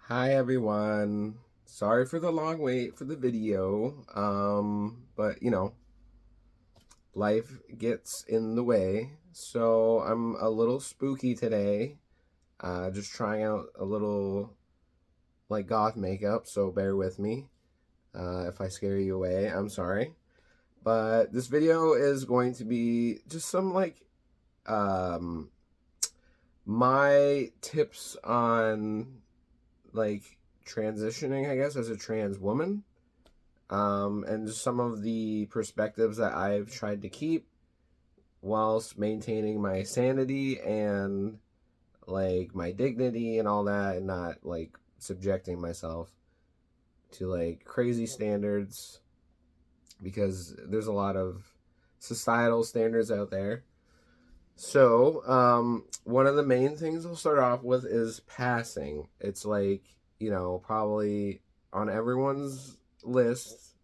Hi everyone. Sorry for the long wait for the video. But life gets in the way. So I'm a little spooky today. Just trying out a little like goth makeup, so bear with me. If I scare you away, I'm sorry. But this video is going to be just some um my tips on like transitioning, I guess, as a trans woman. And just some of the perspectives that I've tried to keep whilst maintaining my sanity and like my dignity and all that, and not like subjecting myself to like crazy standards because there's a lot of societal standards out there. So, one of the main things I'll start off with is passing. It's like, probably on everyone's list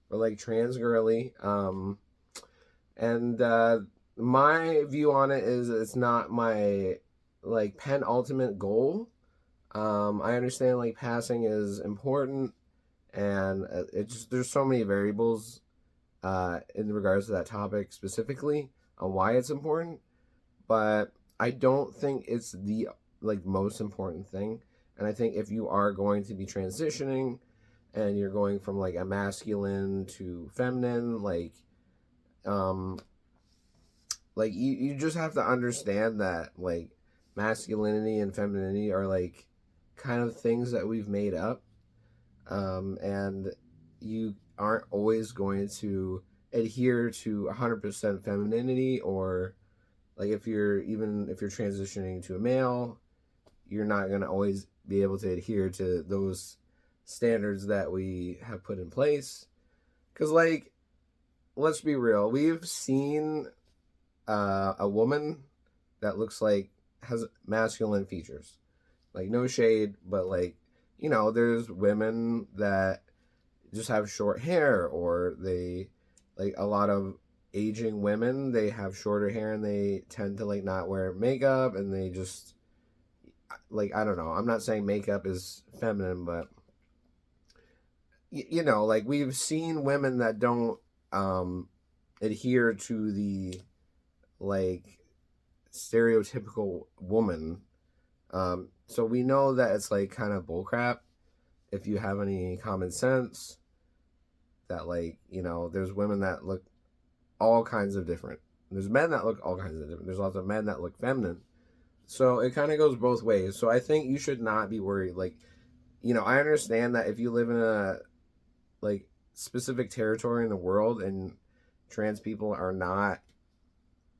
or like trans girly. And my view on it is it's not my like penultimate goal. I understand like passing is important, and it's just there's so many variables in regards to that topic specifically on why it's important, but I don't think it's the like most important thing. And I think if you are going to be transitioning and you're going from like a masculine to feminine, um you just have to understand that like masculinity and femininity are like kind of things that we've made up. And you aren't always going to adhere to 100% femininity, or like if you're transitioning to a male, you're not going to always be able to adhere to those standards that we have put in place. Because like, let's be real, we've seen a woman that looks like has masculine features. Like, no shade, but like, there's women that just have short hair, or they like a lot of aging women, they have shorter hair and they tend to like not wear makeup, and they just like, I don't know, I'm not saying makeup is feminine, but like we've seen women that don't adhere to the like stereotypical woman. So we know that it's like kind of bullcrap. If you have any common sense, that like, there's women that look all kinds of different. There's men that look all kinds of different. There's lots of men that look feminine. So it kind of goes both ways. So I think you should not be worried. Like, I understand that if you live in a like specific territory in the world and trans people are not,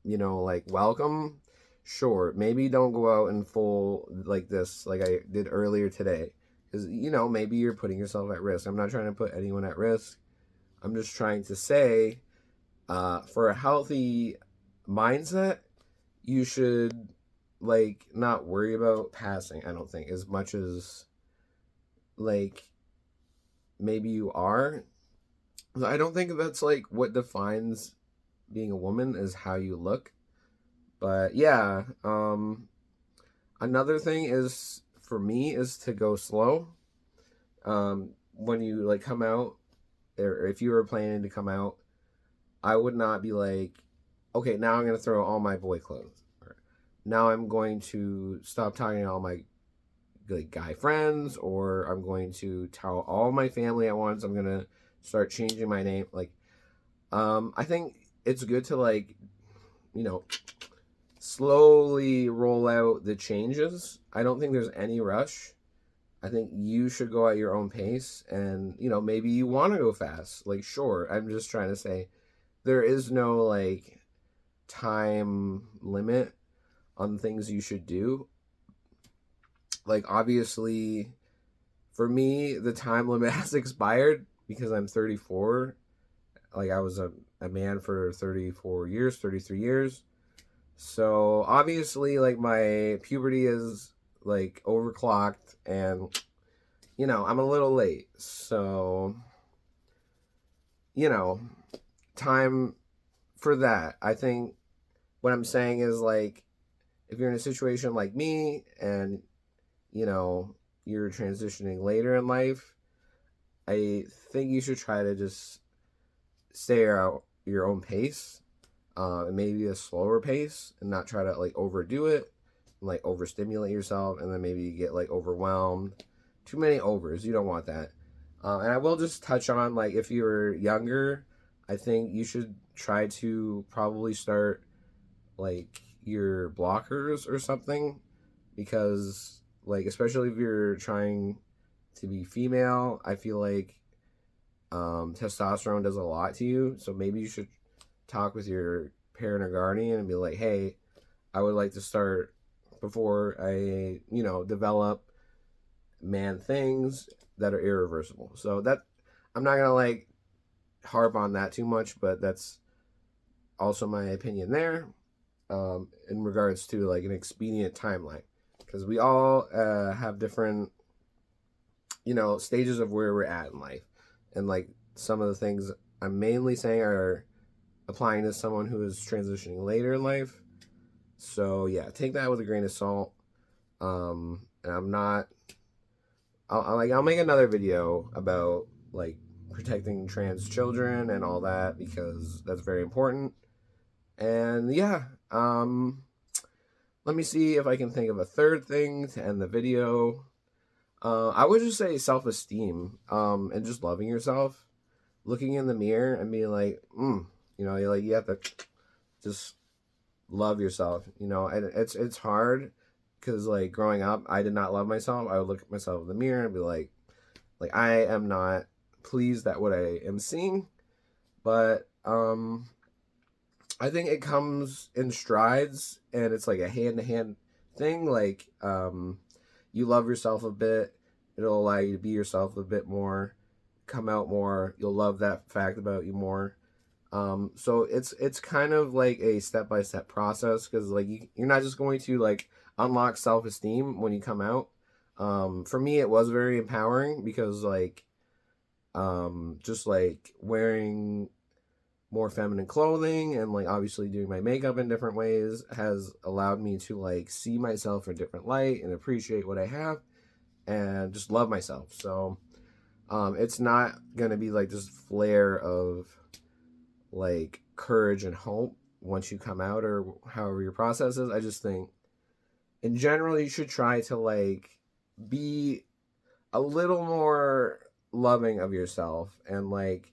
like welcome, sure, maybe don't go out in full like this, like I did earlier today. Because, maybe you're putting yourself at risk. I'm not trying to put anyone at risk. I'm just trying to say, for a healthy mindset, you should like not worry about passing. I don't think as much as like maybe you are. I don't think that's like what defines being a woman is how you look. But yeah, another thing is for me is to go slow. When you like come out, or if you were planning to come out, I would not be like, okay, now I'm gonna throw all my boy clothes. Or, now I'm going to stop talking to all my like guy friends, or I'm going to tell all my family at once. I'm gonna start changing my name. Like, I think it's good to like, you know, slowly roll out the changes. I don't think there's any rush. I think you should go at your own pace, and maybe you want to go fast. Like, sure, I'm just trying to say there is no like time limit on things you should do. Like, obviously, for me, the time limit has expired because I'm 34. Like, I was a man for 34 years, 33 years. So, obviously, like, my puberty is like overclocked, and I'm a little late. So, you know, time for that. I think what I'm saying is like, if you're in a situation like me and, you know, you're transitioning later in life, I think you should try to just stay at your own pace, and maybe a slower pace, and not try to like overdo it, and, like overstimulate yourself, and then maybe you get like overwhelmed. Too many overs, you don't want that. And I will just touch on, like, if you're younger, I think you should try to probably start like your blockers or something, because like especially if you're trying to be female, I feel like testosterone does a lot to you. So maybe you should talk with your parent or guardian and be like, hey, I would like to start before I, develop man things that are irreversible. So that, I'm not gonna like harp on that too much, but that's also my opinion there, in regards to like an expedient timeline, because we all have different, stages of where we're at in life, and like some of the things I'm mainly saying are applying to someone who is transitioning later in life. So yeah, take that with a grain of salt. And I'm not. I'll make another video about like protecting trans children and all that, because that's very important. And yeah, let me see if I can think of a third thing to end the video. I would just say self-esteem, and just loving yourself, looking in the mirror and being like, you're like, you have to just love yourself. And it's hard, because like growing up, I did not love myself. I would look at myself in the mirror and be like I am not pleased at what I am seeing. But I think it comes in strides, and it's like a hand-to-hand thing. Like, you love yourself a bit, it'll allow you to be yourself a bit more, come out more. You'll love that fact about you more. So it's kind of like a step-by-step process, because like you're not just going to like unlock self-esteem when you come out. For me, it was very empowering, because like just like wearing more feminine clothing and like obviously doing my makeup in different ways has allowed me to like see myself in a different light and appreciate what I have and just love myself. So it's not gonna be like this flare of like courage and hope once you come out, or however your process is. I just think in general you should try to like be a little more loving of yourself, and like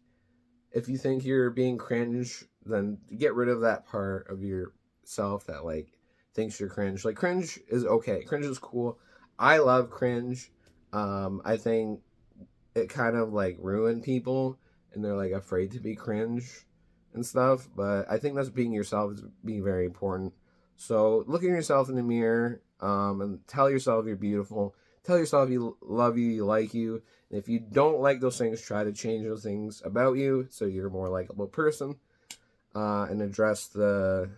if you think you're being cringe, then get rid of that part of yourself that like thinks you're cringe. Like, cringe is okay. Cringe is cool. I love cringe. I think it kind of like ruined people, and they're like afraid to be cringe and stuff. But I think that's being yourself is being very important. So look at yourself in the mirror, and tell yourself you're beautiful. Tell yourself you love you, you like you. And if you don't like those things, try to change those things about you so you're a more likable person, and address the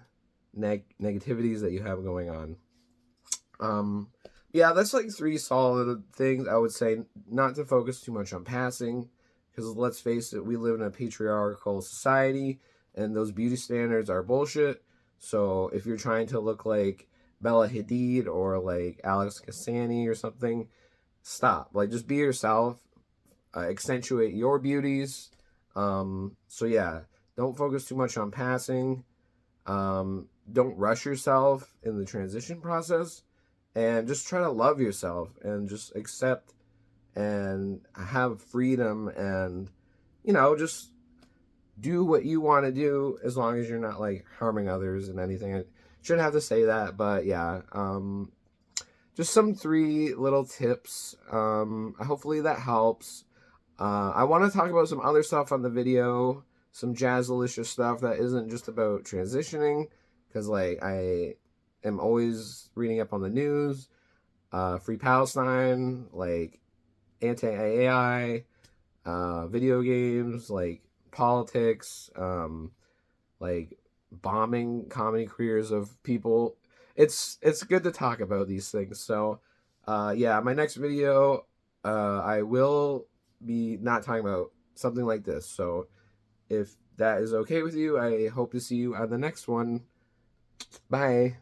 negativities that you have going on. Yeah, that's like 3 solid things I would say. Not to focus too much on passing, because let's face it, we live in a patriarchal society, and those beauty standards are bullshit. So if you're trying to look like Bella Hadid or like Alex Cassani or something, stop. Like, just be yourself. Accentuate your beauties. So yeah, don't focus too much on passing. Don't rush yourself in the transition process, and just try to love yourself and just accept and have freedom, and just do what you want to do, as long as you're not like harming others and anything. I shouldn't have to say that, but yeah, just some 3 little tips. Hopefully that helps. I want to talk about some other stuff on the video, some jazzalicious stuff that isn't just about transitioning, because like I am always reading up on the news, Free Palestine, like anti-AI, video games, like politics, like bombing comedy careers of people. It's good to talk about these things. So yeah, my next video, I will be not talking about something like this. So if that is okay with you, I hope to see you on the next one. Bye.